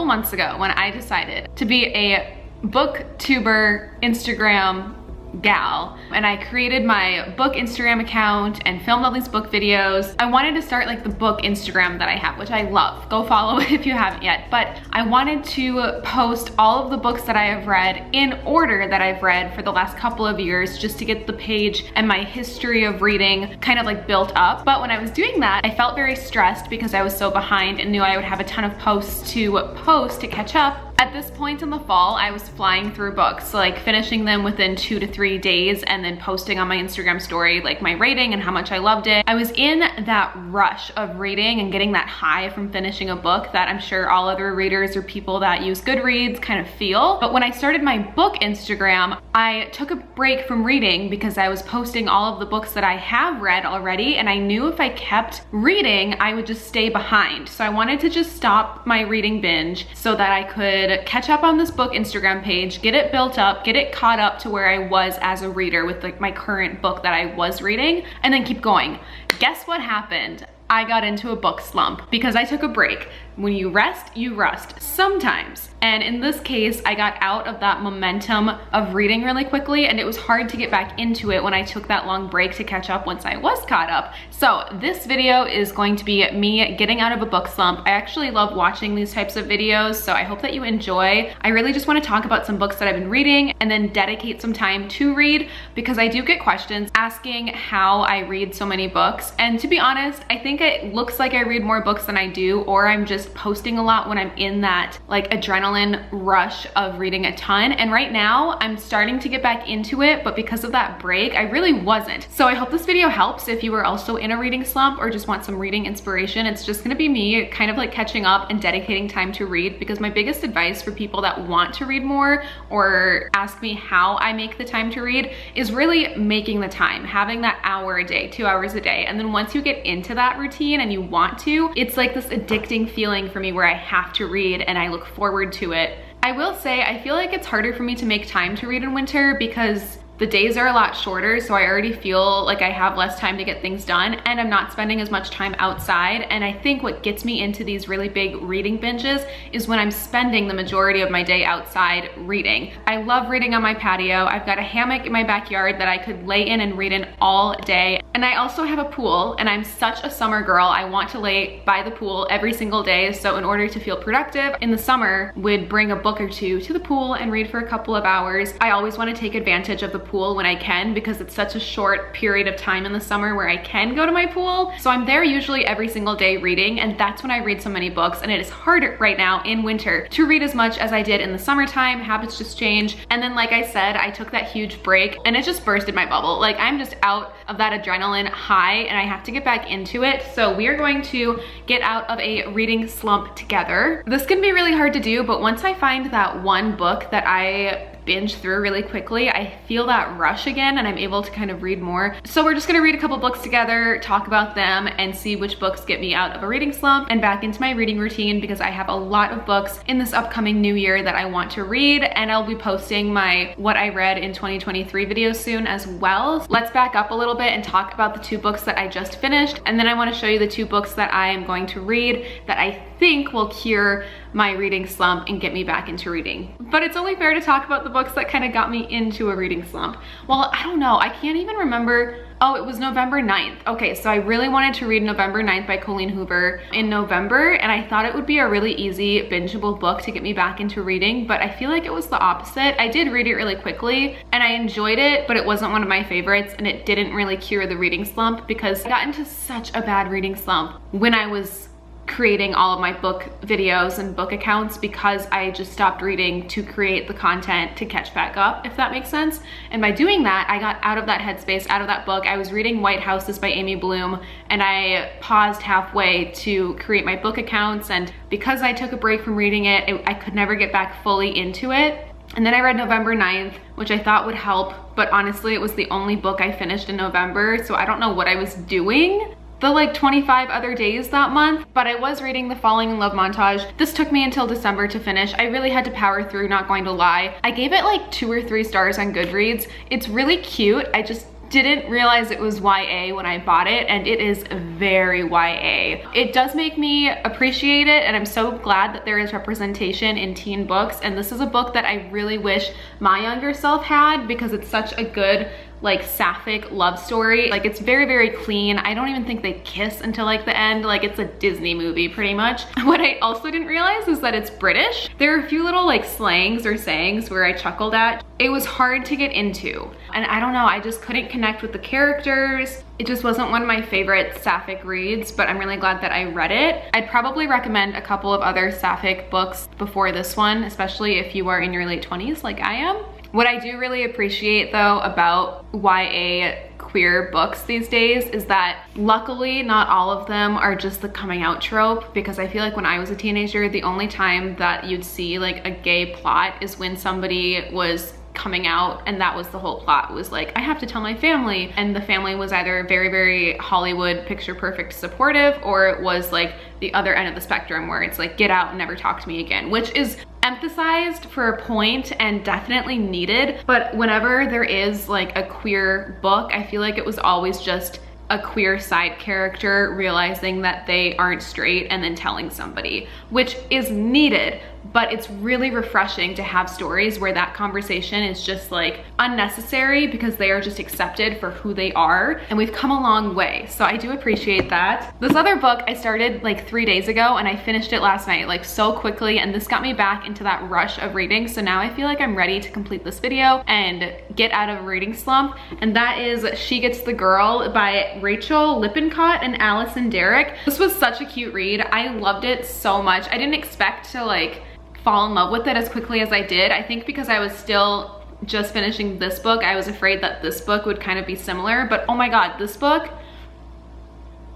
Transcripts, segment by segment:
couple months ago when I decided to be a booktuber Instagram gal, and I created my book Instagram account and filmed all these book videos. I wanted to start like the book Instagram that I have, which I love. Go follow it if you haven't yet. But I wanted to post all of the books that I have read in order that I've read for the last couple of years, just to get the page and my history of reading kind of like built up. But when I was doing that, I felt very stressed because I was so behind and knew I would have a ton of posts to post to catch up. At this point in the fall, I was flying through books, like finishing them within 2 to 3 days and then posting on my Instagram story like my rating and how much I loved it. I was in that rush of reading and getting that high from finishing a book that I'm sure all other readers or people that use Goodreads kind of feel. But when I started my book Instagram, I took a break from reading because I was posting all of the books that I have read already, and I knew if I kept reading, I would just stay behind. So I wanted to just stop my reading binge so that I could catch up on this book Instagram page, get it built up, get it caught up to where I was as a reader with like my current book that I was reading, and then keep going. Guess what happened? I got into a book slump because I took a break. When you rest, you rust sometimes. And in this case, I got out of that momentum of reading really quickly, and it was hard to get back into it when I took that long break to catch up once I was caught up. So this video is going to be me getting out of a book slump. I actually love watching these types of videos, so I hope that you enjoy. I really just want to talk about some books that I've been reading and then dedicate some time to read, because I do get questions asking how I read so many books. And to be honest, I think it looks like I read more books than I do, or I'm just posting a lot when I'm in that like adrenaline rush of reading a ton. And right now I'm starting to get back into it, but because of that break, I really wasn't. So I hope this video helps if you are also in a reading slump or just want some reading inspiration. It's just gonna be me kind of like catching up and dedicating time to read, because my biggest advice for people that want to read more or ask me how I make the time to read is really making the time, having that hour a day, 2 hours a day. And then once you get into that routine and you want to, it's like this addicting feeling for me where I have to read and I look forward to it. I will say, I feel like it's harder for me to make time to read in winter because the days are a lot shorter, so I already feel like I have less time to get things done, and I'm not spending as much time outside. And I think what gets me into these really big reading binges is when I'm spending the majority of my day outside reading. I love reading on my patio. I've got a hammock in my backyard that I could lay in and read in all day. And I also have a pool, and I'm such a summer girl. I want to lay by the pool every single day. So in order to feel productive in the summer, would bring a book or two to the pool and read for a couple of hours. I always want to take advantage of the pool when I can, because it's such a short period of time in the summer where I can go to my pool. So I'm there usually every single day reading, and that's when I read so many books. And it is harder right now in winter to read as much as I did in the summertime. Habits just change. And then like I said, I took that huge break and it just bursted my bubble. Like I'm just out of that adrenaline high and I have to get back into it. So we are going to get out of a reading slump together. This can be really hard to do, but once I find that one book that I binge through really quickly, I feel that rush again and I'm able to kind of read more. So we're just gonna read a couple books together, talk about them, and see which books get me out of a reading slump and back into my reading routine, because I have a lot of books in this upcoming new year that I want to read, and I'll be posting my what I read in 2023 videos soon as well. Let's back up a little bit and talk about the 2 books that I just finished, and then I want to show you the 2 books that I am going to read that I think will cure my reading slump and get me back into reading. But it's only fair to talk about the books that kind of got me into a reading slump. Well, I don't know, I can't even remember. Oh, it was November 9th. Okay, so I really wanted to read November 9th by Colleen Hoover in November, and I thought it would be a really easy bingeable book to get me back into reading, but I feel like it was the opposite. I did read it really quickly and I enjoyed it, but it wasn't one of my favorites, and it didn't really cure the reading slump because I got into such a bad reading slump when I was creating all of my book videos and book accounts, because I just stopped reading to create the content to catch back up, if that makes sense. And by doing that, I got out of that headspace, out of that book. I was reading White Houses by Amy Bloom, and I paused halfway to create my book accounts, and because I took a break from reading it, I could never get back fully into it. And then I read November 9th, which I thought would help, but honestly, it was the only book I finished in November, so I don't know what I was doing the like 25 other days that month. But I was reading the Falling in Love montage. This took me until December to finish. I really had to power through, not going to lie. I gave it like 2 or 3 stars on Goodreads. It's really cute. I just didn't realize it was YA when I bought it, and it is very YA. It does make me appreciate it, and I'm so glad that there is representation in teen books, and this is a book that I really wish my younger self had, because it's such a good like sapphic love story. Like, it's very, very clean. I don't even think they kiss until like the end. Like, it's a Disney movie pretty much. What I also didn't realize is that it's British. There are a few little like slangs or sayings where I chuckled at. It was hard to get into, and I don't know, I just couldn't connect with the characters. It just wasn't one of my favorite sapphic reads, but I'm really glad that I read it. I'd probably recommend a couple of other sapphic books before this one, especially if you are in your late 20s like I am. What I do really appreciate though about YA queer books these days is that luckily not all of them are just the coming out trope, because I feel like when I was a teenager, the only time that you'd see like a gay plot is when somebody was coming out, and that was the whole plot. It was like, I have to tell my family, and the family was either very, very Hollywood picture perfect supportive, or it was like the other end of the spectrum where it's like, get out and never talk to me again, which is emphasized for a point and definitely needed. But whenever there is like a queer book, I feel like it was always just a queer side character realizing that they aren't straight and then telling somebody, which is needed, but it's really refreshing to have stories where that conversation is just like unnecessary because they are just accepted for who they are, and we've come a long way. So I do appreciate that. This other book I started like 3 days ago, and I finished it last night like so quickly, and this got me back into that rush of reading. So now I feel like I'm ready to complete this video and get out of a reading slump, and that is She Gets the Girl by Rachel Lippincott and Allison Derrick. This was such a cute read. I loved it so much. I didn't expect to like fall in love with it as quickly as I did. I think because I was still just finishing this book, I was afraid that this book would kind of be similar, but oh my god, this book,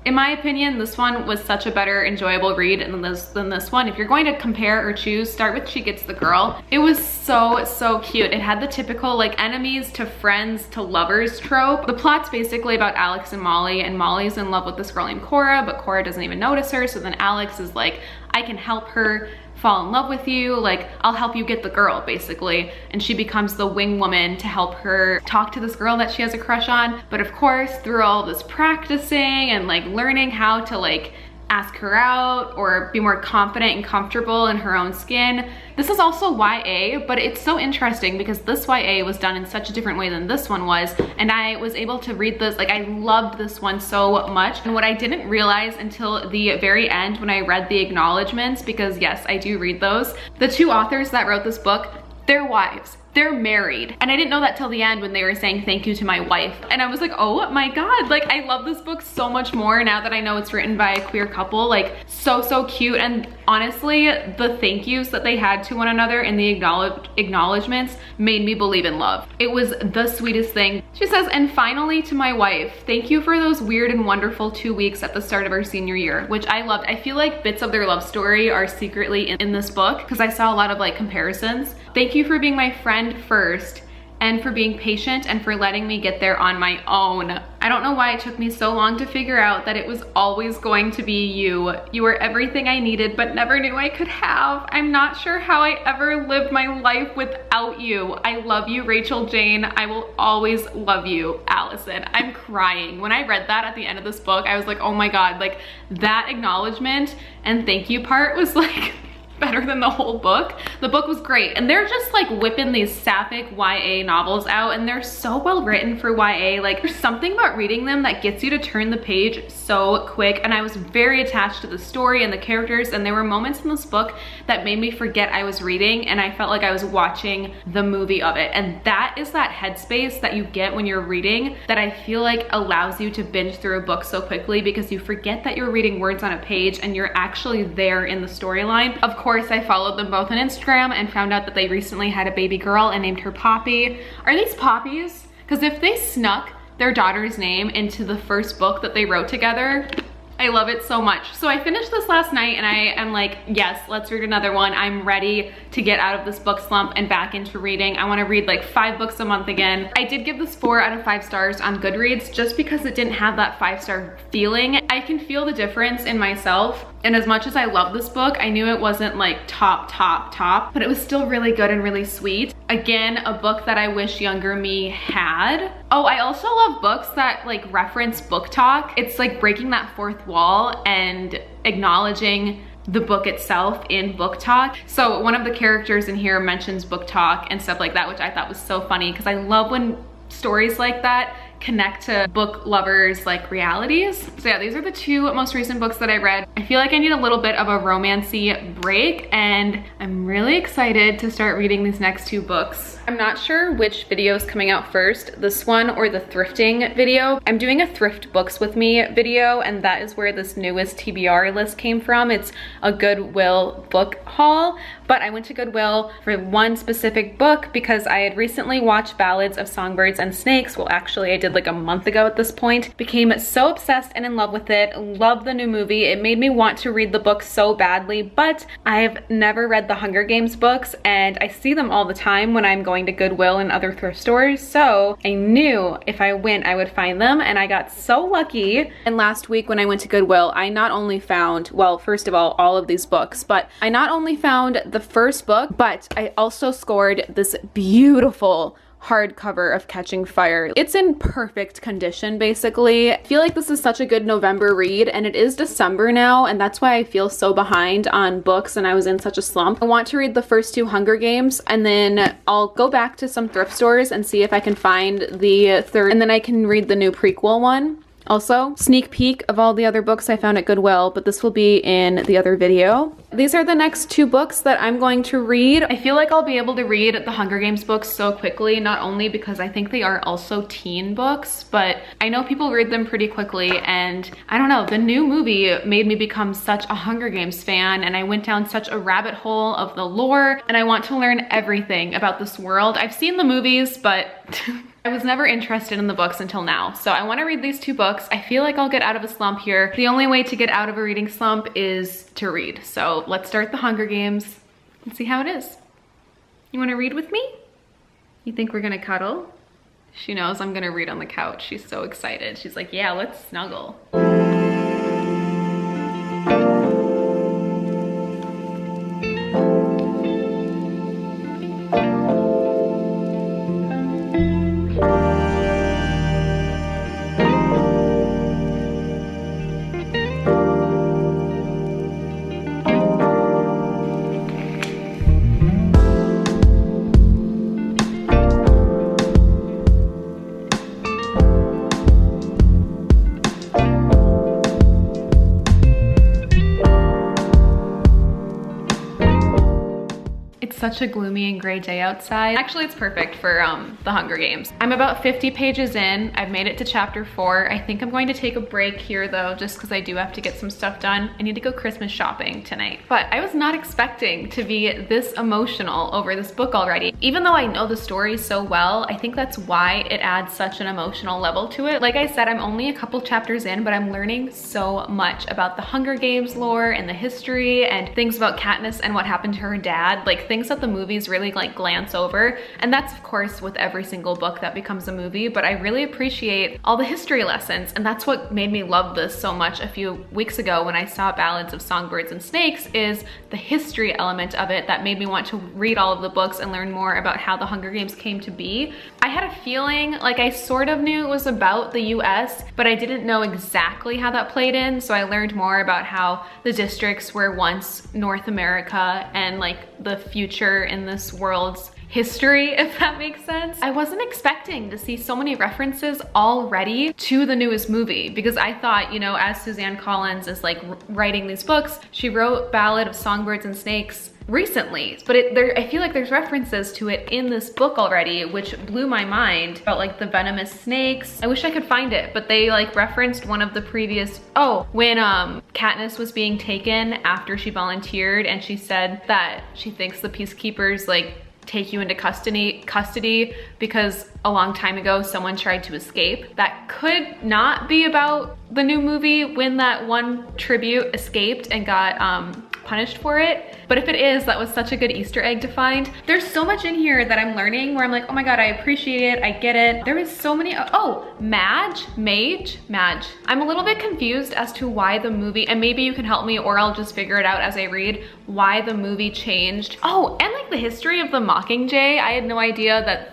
in my opinion, this one was such a better enjoyable read than this one. If you're going to compare or choose, start with She Gets the Girl. It was so cute. It had the typical like enemies to friends to lovers trope. The plot's basically about Alex and Molly, and Molly's in love with this girl named Cora, but Cora doesn't even notice her, so then Alex is like, I can help her fall in love with you, like I'll help you get the girl basically, and she becomes the wing woman to help her talk to this girl that she has a crush on. But of course, through all this practicing and like learning how to like ask her out or be more confident and comfortable in her own skin. This is also YA, but it's so interesting because this YA was done in such a different way than this one was, and I was able to read this, like I loved this one so much. And what I didn't realize until the very end when I read the acknowledgements, because yes, I do read those, the two authors that wrote this book, they're wives. They're married. And I didn't know that till the end when they were saying thank you to my wife. And I was like, oh my god, like I love this book so much more now that I know it's written by a queer couple. Like so cute. And honestly, the thank yous that they had to one another in the acknowledgements made me believe in love. It was the sweetest thing. She says, and finally to my wife, thank you for those weird and wonderful 2 weeks at the start of our senior year, which I loved. I feel like bits of their love story are secretly in this book because I saw a lot of like comparisons. Thank you for being my friend first, and for being patient, and for letting me get there on my own. I don't know why it took me so long to figure out that it was always going to be you. You were everything I needed but never knew I could have. I'm not sure how I ever lived my life without you. I love you, Rachel Jane. I will always love you, Allison. I'm crying. When I read that at the end of this book, I was like, oh my god, like that acknowledgement and thank you part was like better than the whole book. The book was great, and they're just like whipping these sapphic YA novels out, and they're so well written for YA. Like there's something about reading them that gets you to turn the page so quick, and I was very attached to the story and the characters, and there were moments in this book that made me forget I was reading, and I felt like I was watching the movie of it. And that is that headspace that you get when you're reading that I feel like allows you to binge through a book so quickly, because you forget that you're reading words on a page and you're actually there in the storyline. Of course, I followed them both on Instagram and found out that they recently had a baby girl and named her Poppy. Are these poppies? Because if they snuck their daughter's name into the first book that they wrote together, I love it so much. So I finished this last night and I am like, yes, let's read another one. I'm ready to get out of this book slump and back into reading. I want to read like 5 books a month again. I did give this 4 out of 5 stars on Goodreads just because it didn't have that 5-star feeling. I can feel the difference in myself. And as much as I love this book, I knew it wasn't like top, but it was still really good and really sweet. Again, a book that I wish younger me had. Oh, I also love books that like reference book talk. It's like breaking that fourth wall and acknowledging the book itself in book talk. So one of the characters in here mentions book talk and stuff like that, which I thought was so funny because I love when stories like that connect to book lovers like realities. So yeah, these are the two most recent books that I read. I feel like I need a little bit of a romancy break, and I'm really excited to start reading these next two books. I'm not sure which video is coming out first, this one or the thrifting video. I'm doing a thrift books with me video, and that is where this newest TBR list came from. It's a Goodwill book haul, but I went to Goodwill for one specific book because I had recently watched Ballads of Songbirds and Snakes. Well, actually I did like a month ago at this point. Became so obsessed and in love with it. Love the new movie. It made me want to read the book so badly, but I've never read the Hunger Games books, and I see them all the time when I'm going to Goodwill and other thrift stores, so I knew if I went I would find them, and I got so lucky. And last week when I went to Goodwill, I not only found, well, first of all of these books, but I not only found the first book, but I also scored this beautiful hardcover of Catching Fire. It's in perfect condition, basically. I feel like this is such a good November read, and it is December now, and that's why I feel so behind on books and I was in such a slump. I want to read the first two Hunger Games, and then I'll go back to some thrift stores and see if I can find the third, and then I can read the new prequel one. Also, sneak peek of all the other books I found at Goodwill, but this will be in the other video. These are the next two books that I'm going to read. I feel like I'll be able to read the Hunger Games books so quickly, not only because I think they are also teen books, but I know people read them pretty quickly, and I don't know, the new movie made me become such a Hunger Games fan, and I went down such a rabbit hole of the lore, and I want to learn everything about this world. I've seen the movies, but I was never interested in the books until now. So I want to read these two books. I feel like I'll get out of a slump here. The only way to get out of a reading slump is to read. So let's start the Hunger Games and see how it is. You want to read with me? You think we're gonna cuddle? She knows I'm gonna read on the couch. She's so excited. She's like, yeah, let's snuggle. Such a gloomy and gray day outside. Actually, it's perfect for the Hunger Games. I'm about 50 pages in. I've made it to chapter 4. I think I'm going to take a break here though, just because I do have to get some stuff done. I need to go Christmas shopping tonight. But I was not expecting to be this emotional over this book already. Even though I know the story so well, I think that's why it adds such an emotional level to it. Like I said, I'm only a couple chapters in, but I'm learning so much about the Hunger Games lore and the history and things about Katniss and what happened to her dad, like things that the movies really like glance over. And that's of course with every single book that becomes a movie, but I really appreciate all the history lessons, and that's what made me love this so much a few weeks ago when I saw Ballads of Songbirds and Snakes, is the history element of it that made me want to read all of the books and learn more about how the Hunger Games came to be. I had a feeling, like I sort of knew it was about the US, but I didn't know exactly how that played in, so I learned more about how the districts were once North America and like the future in this world's history, if that makes sense. I wasn't expecting to see so many references already to the newest movie, because I thought, you know, as Suzanne Collins is like writing these books, she wrote Ballad of Songbirds and Snakes recently, but I feel like there's references to it in this book already, which blew my mind, about like the venomous snakes. I wish I could find it, but they like referenced one of the previous, when Katniss was being taken after she volunteered, and she said that she thinks the peacekeepers like take you into custody because a long time ago someone tried to escape. That could not be about the new movie when that one tribute escaped and got punished for it. But if it is, that was such a good Easter egg to find. There's so much in here that I'm learning where I'm like, oh my God, I appreciate it, I get it. There is so many, Madge. I'm a little bit confused as to why the movie, and maybe you can help me or I'll just figure it out as I read, why the movie changed. Oh, and like the history of the Mockingjay. I had no idea that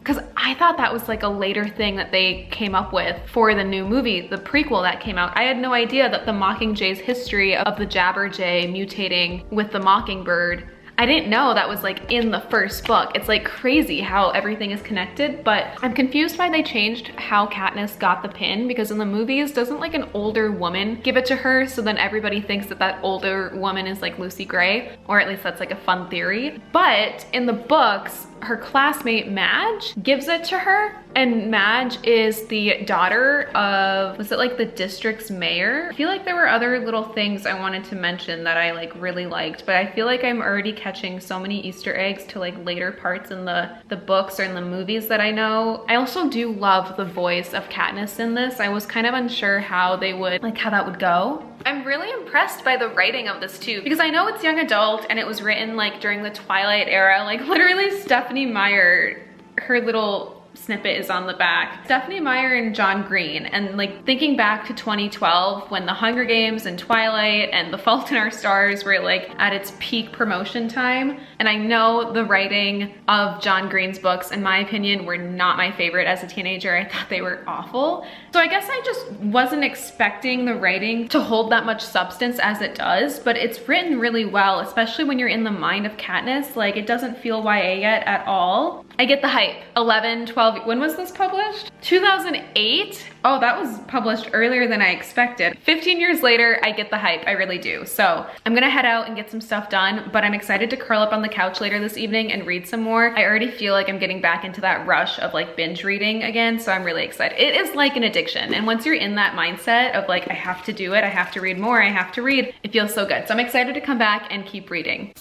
because I thought that was like a later thing that they came up with for the new movie, the prequel that came out. I had no idea that the Mockingjay's history of the Jabberjay mutating with the Mockingbird, I didn't know that was like in the first book. It's like crazy how everything is connected, but I'm confused why they changed how Katniss got the pin, because in the movies, doesn't like an older woman give it to her? So then everybody thinks that that older woman is like Lucy Gray, or at least that's like a fun theory. But in the books, her classmate Madge gives it to her, and Madge is the daughter of, was it like the district's mayor? I feel like there were other little things I wanted to mention that I like really liked, but I feel like I'm already catching so many Easter eggs to like later parts in the books or in the movies that I know. I also do love the voice of Katniss in this. I was kind of unsure how they would, like how that would go. I'm really impressed by the writing of this too, because I know it's young adult and it was written like during the Twilight era. Like literally Stephenie Meyer, her little snippet is on the back. Stephenie Meyer and John Green, and like thinking back to 2012 when the Hunger Games and Twilight and The Fault in Our Stars were like at its peak promotion time. And I know the writing of John Green's books, in my opinion, were not my favorite as a teenager. I thought they were awful. So I guess I just wasn't expecting the writing to hold that much substance as it does, but it's written really well, especially when you're in the mind of Katniss. Like it doesn't feel YA yet at all. I get the hype. 11, 12, when was this published? 2008? Oh, that was published earlier than I expected. 15 years later, I get the hype, I really do. So I'm gonna head out and get some stuff done, but I'm excited to curl up on the couch later this evening and read some more. I already feel like I'm getting back into that rush of like binge reading again, so I'm really excited. It is like an addiction, and once you're in that mindset of like, I have to do it, I have to read more, I have to read, it feels so good. So I'm excited to come back and keep reading.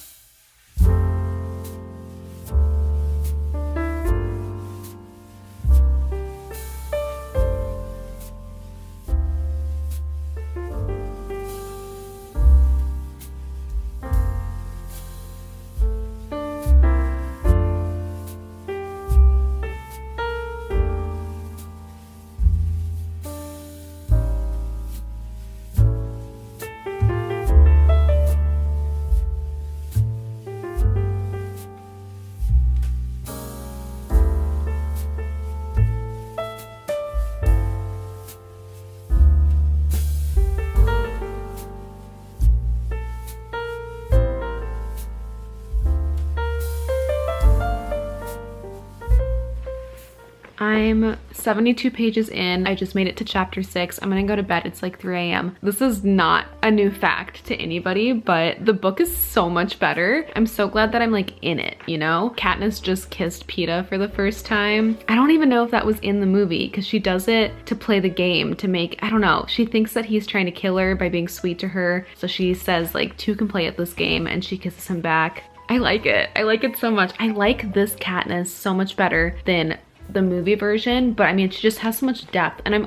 I'm 72 pages in. I just made it to chapter 6. I'm gonna go to bed. It's like 3 a.m. This is not a new fact to anybody, but the book is so much better. I'm so glad that I'm like in it, you know? Katniss just kissed Peeta for the first time. I don't even know if that was in the movie, because she does it to play the game, to make, I don't know, she thinks that he's trying to kill her by being sweet to her. So she says like, two can play at this game, and she kisses him back. I like it. I like it so much. I like this Katniss so much better than the movie version, but I mean, she just has so much depth, and I've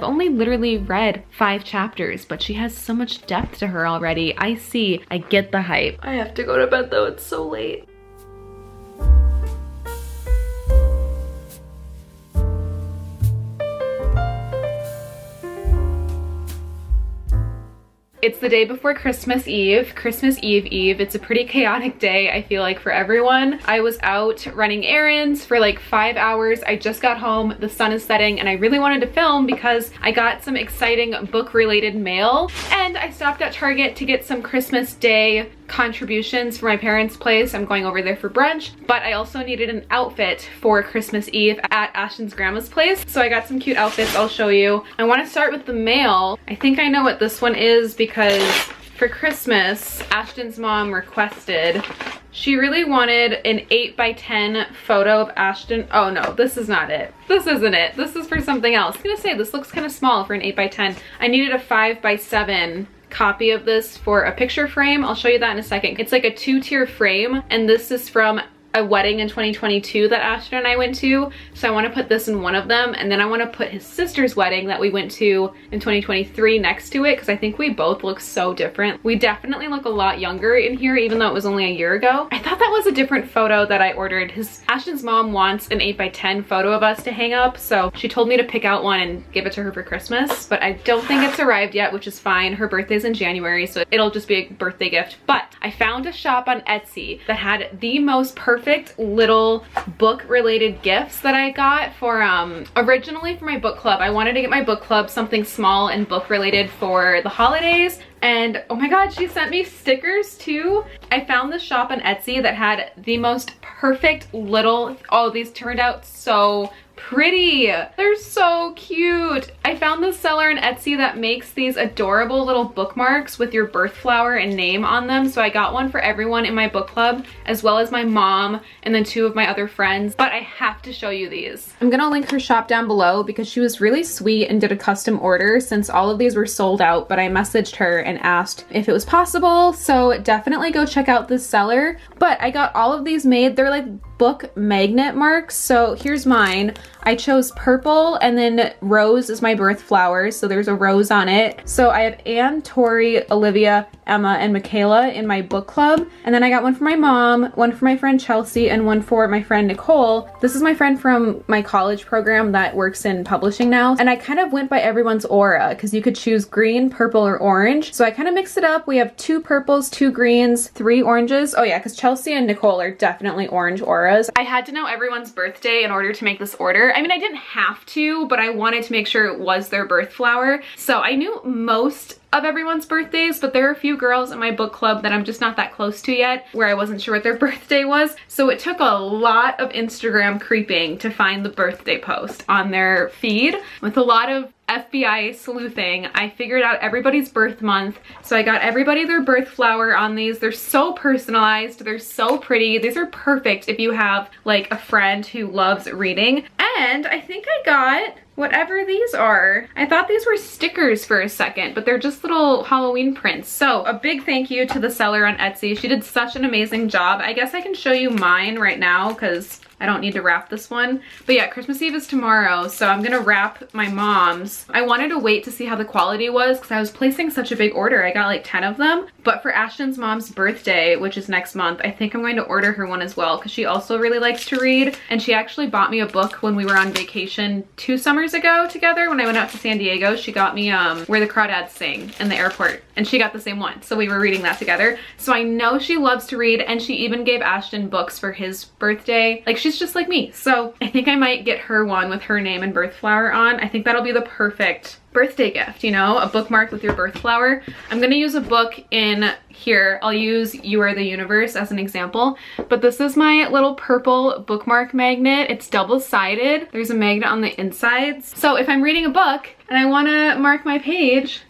only literally read 5 chapters, but she has so much depth to her already. I get the hype. I have to go to bed though, it's so late. It's the day before Christmas Eve, Eve. It's a pretty chaotic day, I feel like, for everyone. I was out running errands for like 5 hours. I just got home, the sun is setting, and I really wanted to film because I got some exciting book-related mail, and I stopped at Target to get some Christmas Day contributions for my parents' place. I'm going over there for brunch, but I also needed an outfit for Christmas Eve at Ashton's grandma's place. So I got some cute outfits I'll show you. I want to start with the mail. I think I know what this one is because for Christmas, Ashton's mom requested, she really wanted an 8x10 photo of Ashton. Oh no, this is not it. This isn't it. This is for something else. I was gonna say, this looks kind of small for an 8x10. I needed a 5x7 copy of this for a picture frame. I'll show you that in a second. It's like a 2-tier frame, and this is from a wedding in 2022 that Ashton and I went to. So I want to put this in one of them, and then I want to put his sister's wedding that we went to in 2023 next to it, because I think we both look so different. We definitely look a lot younger in here, even though it was only a year ago. I thought that was a different photo that I ordered. Ashton's mom wants an 8x10 photo of us to hang up, so she told me to pick out one and give it to her for Christmas, but I don't think it's arrived yet, which is fine. Her birthday's in January, so it'll just be a birthday gift. But I found a shop on Etsy that had the most perfect perfect little book related gifts that I got for originally for my book club. I wanted to get my book club something small and book related for the holidays. And oh my god, she sent me stickers too. I found this shop on Etsy that had the most perfect little, oh, these turned out so pretty. They're so cute. I found this seller on Etsy that makes these adorable little bookmarks with your birth flower and name on them. So I got one for everyone in my book club, as well as my mom and then 2 of my other friends. But I have to show you these. I'm gonna link her shop down below because she was really sweet and did a custom order since all of these were sold out, but I messaged her and asked if it was possible. So definitely go check out this seller. But I got all of these made. They're like book magnet marks. So here's mine. I chose purple and then rose is my birth flower. So there's a rose on it. So I have Anne, Tori, Olivia, Emma, and Makayla in my book club. And then I got one for my mom, one for my friend Chelsea, and one for my friend Nicole. This is my friend from my college program that works in publishing now. And I kind of went by everyone's aura because you could choose green, purple, or orange. So I kind of mixed it up. We have 2 purples, 2 greens, 3 oranges. Oh yeah, because Chelsea and Nicole are definitely orange auras. I had to know everyone's birthday in order to make this order. I mean, I didn't have to, but I wanted to make sure it was their birth flower. So I knew most of everyone's birthdays, but there are a few girls in my book club that I'm just not that close to yet, where I wasn't sure what their birthday was. So it took a lot of Instagram creeping to find the birthday post on their feed. With a lot of FBI sleuthing, I figured out everybody's birth month. So I got everybody their birth flower on these. They're so personalized. They're so pretty. These are perfect if you have like a friend who loves reading. And I think I got whatever these are. I thought these were stickers for a second, but they're just little Halloween prints. So a big thank you to the seller on Etsy. She did such an amazing job. I guess I can show you mine right now because I don't need to wrap this one. But yeah, Christmas Eve is tomorrow, so I'm gonna wrap my mom's. I wanted to wait to see how the quality was because I was placing such a big order. I got like 10 of them. But for Ashton's mom's birthday, which is next month, I think I'm going to order her one as well because she also really likes to read. And she actually bought me a book when we were on vacation 2 summers ago together when I went out to San Diego. She got me Where the Crawdads Sing in the airport, and she got the same one. So we were reading that together. So I know she loves to read, and she even gave Ashton books for his birthday. Like, she's just like me. So I think I might get her one with her name and birth flower on. I think that'll be the perfect birthday gift, you know, a bookmark with your birth flower. I'm gonna use a book in here. I'll use You Are the Universe as an example, but this is my little purple bookmark magnet. It's double-sided. There's a magnet on the insides. So if I'm reading a book and I wanna mark my page,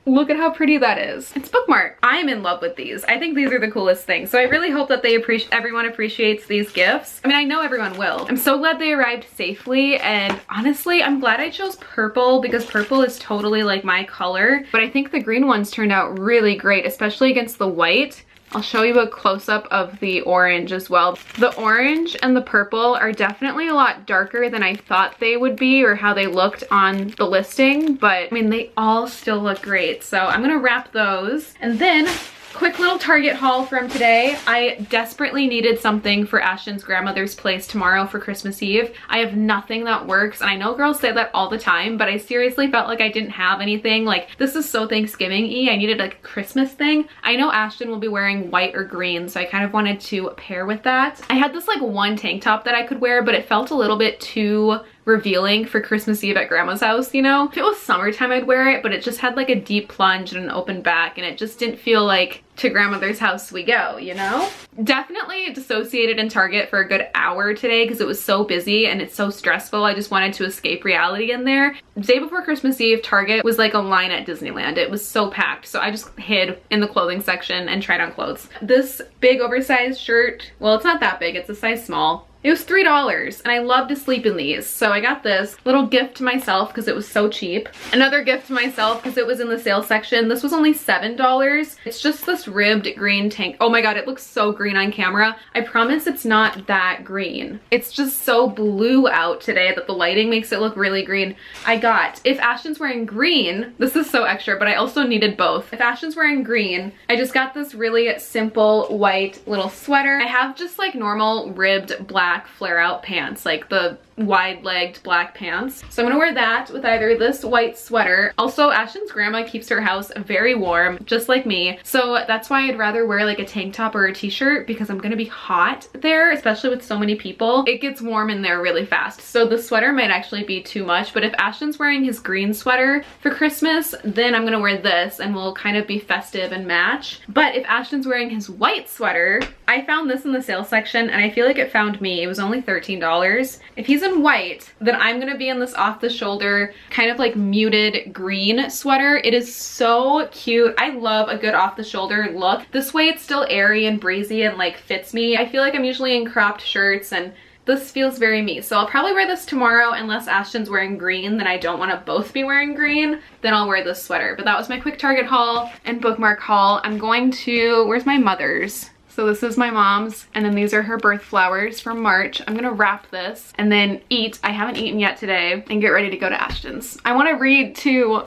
look at how pretty that is. It's bookmark. I'm in love with these. I think these are the coolest things. So I really hope that everyone appreciates these gifts. I mean, I know everyone will. I'm so glad they arrived safely, and honestly, I'm glad I chose purple because purple is totally like my color. But I think the green ones turned out really great, especially against the white. I'll show you a close-up of the orange as well. The orange and the purple are definitely a lot darker than I thought they would be or how they looked on the listing, but I mean, they all still look great. So I'm gonna wrap those. And then quick little Target haul from today. I desperately needed something for Ashton's grandmother's place tomorrow for Christmas Eve. I have nothing that works, and I know girls say that all the time, but I seriously felt like I didn't have anything. Like, this is so Thanksgiving-y. I needed like a Christmas thing. I know Ashton will be wearing white or green, so I kind of wanted to pair with that. I had this like one tank top that I could wear, but it felt a little bit too revealing for Christmas Eve at grandma's house, you know? If it was summertime, I'd wear it, but it just had like a deep plunge and an open back, and it just didn't feel like to grandmother's house we go, you know? Definitely dissociated in Target for a good hour today because it was so busy and it's so stressful. I just wanted to escape reality in there. The day before Christmas Eve, Target was like a line at Disneyland. It was so packed, so I just hid in the clothing section and tried on clothes. This big oversized shirt, well, it's not that big, it's a size small. It was $3, and I love to sleep in these. So I got this little gift to myself because it was so cheap. Another gift to myself because it was in the sale section. This was only $7. It's just this ribbed green tank. Oh my god, it looks so green on camera. I promise it's not that green. It's just so blue out today that the lighting makes it look really green. I got, if Ashton's wearing green, this is so extra, but I also needed both. If Ashton's wearing green, I just got this really simple white little sweater. I have just like normal ribbed black flare out pants, like the wide-legged black pants. So I'm gonna wear that with either this white sweater. Also, Ashton's grandma keeps her house very warm, just like me. So that's why I'd rather wear like a tank top or a t-shirt, because I'm gonna be hot there, especially with so many people. It gets warm in there really fast. So the sweater might actually be too much, but if Ashton's wearing his green sweater for Christmas, then I'm gonna wear this and we'll kind of be festive and match. But if Ashton's wearing his white sweater, I found this in the sale section and I feel like it found me. It was only $13. If he's in white, then I'm gonna be in this off the shoulder kind of like muted green sweater. It is so cute. I love a good off the shoulder look. This way it's still airy and breezy and like fits me. I feel like I'm usually in cropped shirts and this feels very me. So I'll probably wear this tomorrow unless Ashton's wearing green, then I don't want to both be wearing green. Then I'll wear this sweater. But that was my quick Target haul and bookmark haul. I'm going to, where's my mother's? So this is my mom's, and then these are her birth flowers from March. I'm gonna wrap this and then eat. I haven't eaten yet today, and get ready to go to Ashton's. I wanna read too.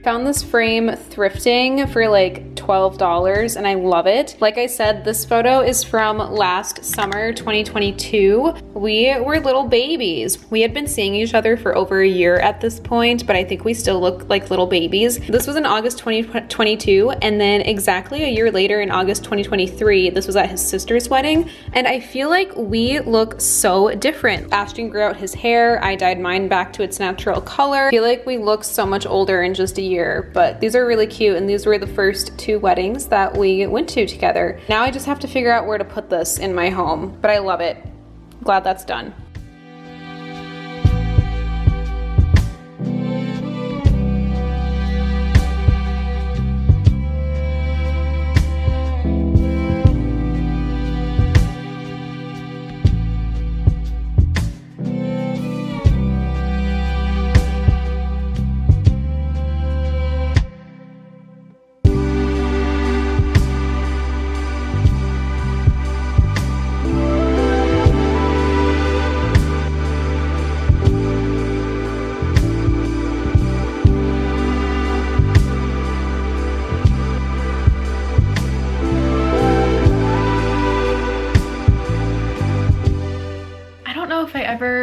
Found this frame thrifting for like $12 and I love it. Like I said, this photo is from last summer, 2022. We were little babies. We had been seeing each other for over a year at this point, but I think we still look like little babies. This was in August 2022, and then exactly a year later in August 2023, this was at his sister's wedding, and I feel like we look so different. Ashton grew out his hair, I dyed mine back to its natural color. I feel like we look so much older in just a year, but these are really cute, and these were the first 2 weddings that we went to together. Now I just have to figure out where to put this in my home, but I love it. Glad that's done.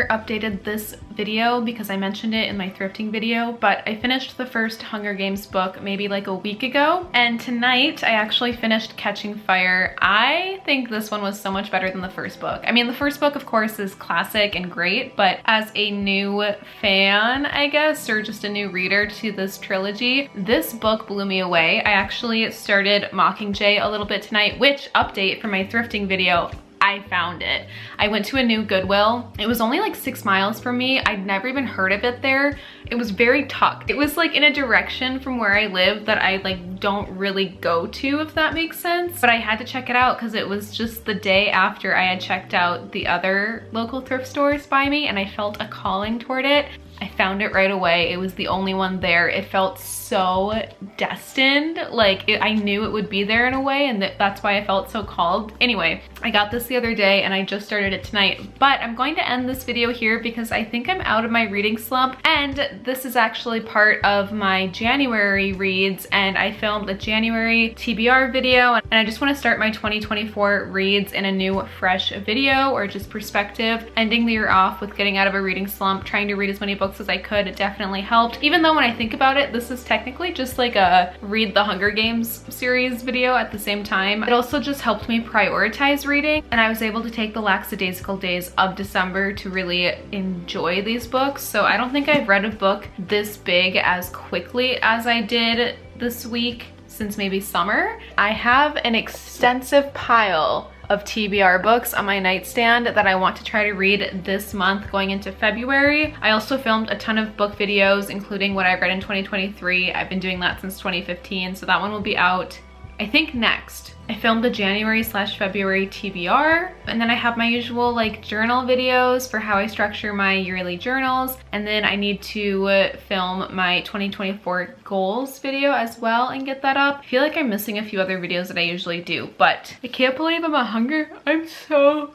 Updated this video because I mentioned it in my thrifting video, but I finished the first Hunger Games book maybe like a week ago, and tonight I actually finished Catching Fire. I think this one was so much better than the first book. I mean, the first book of course is classic and great, but as a new fan, I guess, or just a new reader to this trilogy, this book blew me away. I actually started Mockingjay a little bit tonight, which, update for my thrifting video, I found it. I went to a new Goodwill. It was only like 6 miles from me. I'd never even heard of it there. It was very tucked. It was like in a direction from where I live that I like don't really go to, if that makes sense. But I had to check it out because it was just the day after I had checked out the other local thrift stores by me, and I felt a calling toward it. I found it right away. It was the only one there. It felt so destined. Like I knew it would be there in a way, and that's why I felt so called. Anyway, I got this the other day and I just started it tonight, but I'm going to end this video here because I think I'm out of my reading slump, and this is actually part of my January reads, and I filmed the January TBR video, and I just want to start my 2024 reads in a new fresh video, or just perspective, ending the year off with getting out of a reading slump, trying to read as many books as I could. It definitely helped, even though when I think about it, this is technically just like a read the Hunger Games series video at the same time. It also just helped me prioritize reading, and I was able to take the lackadaisical days of December to really enjoy these books. So I don't think I've read a book this big as quickly as I did this week since maybe summer. I have an extensive pile of TBR books on my nightstand that I want to try to read this month going into February. I also filmed a ton of book videos, including what I read in 2023. I've been doing that since 2015, so that one will be out, I think, next. I filmed the January/February TBR, and then I have my usual like journal videos for how I structure my yearly journals, and then I need to film my 2024 goals video as well and get that up. I feel like I'm missing a few other videos that I usually do, but I can't believe I'm hungry. I'm so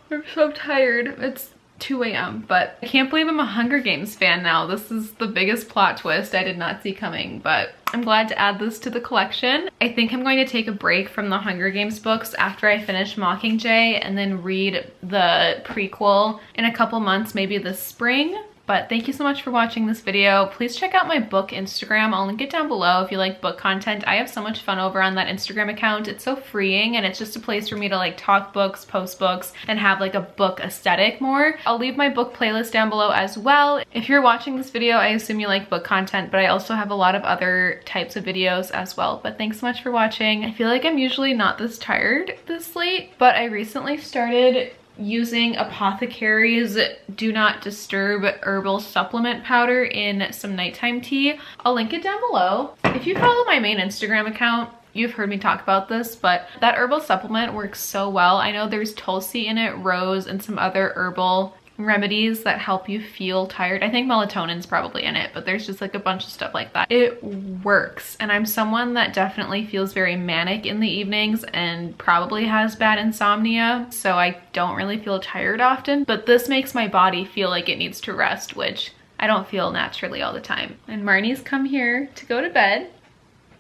tired. It's 2 a.m. But I can't believe I'm a Hunger Games fan now. This is the biggest plot twist I did not see coming, but I'm glad to add this to the collection. I think I'm going to take a break from the Hunger Games books after I finish Mockingjay and then read the prequel in a couple months, maybe this spring. But thank you so much for watching this video. Please check out my book Instagram. I'll link it down below if you like book content. I have so much fun over on that Instagram account. It's so freeing and it's just a place for me to like talk books, post books, and have like a book aesthetic more. I'll leave my book playlist down below as well. If you're watching this video, I assume you like book content, but I also have a lot of other types of videos as well. But thanks so much for watching. I feel like I'm usually not this tired this late, but I recently started using Apothecary's Do Not Disturb herbal supplement powder in some nighttime tea. I'll link it down below. If you follow my main Instagram account, you've heard me talk about this, but that herbal supplement works so well. I know there's Tulsi in it, rose, and some other herbal remedies that help you feel tired. I think melatonin's probably in it, but there's just like a bunch of stuff like that. It works, and I'm someone that definitely feels very manic in the evenings and probably has bad insomnia, so I don't really feel tired often, but this makes my body feel like it needs to rest, which I don't feel naturally all the time. And Marnie's come here to go to bed.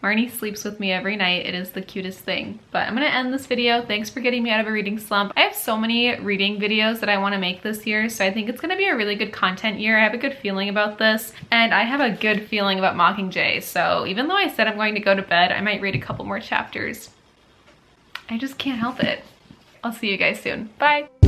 Marnie sleeps with me every night. It is the cutest thing. But I'm gonna end this video. Thanks for getting me out of a reading slump. I have so many reading videos that I wanna make this year, so I think it's gonna be a really good content year. I have a good feeling about this, and I have a good feeling about Mockingjay, so even though I said I'm going to go to bed, I might read a couple more chapters. I just can't help it. I'll see you guys soon. Bye!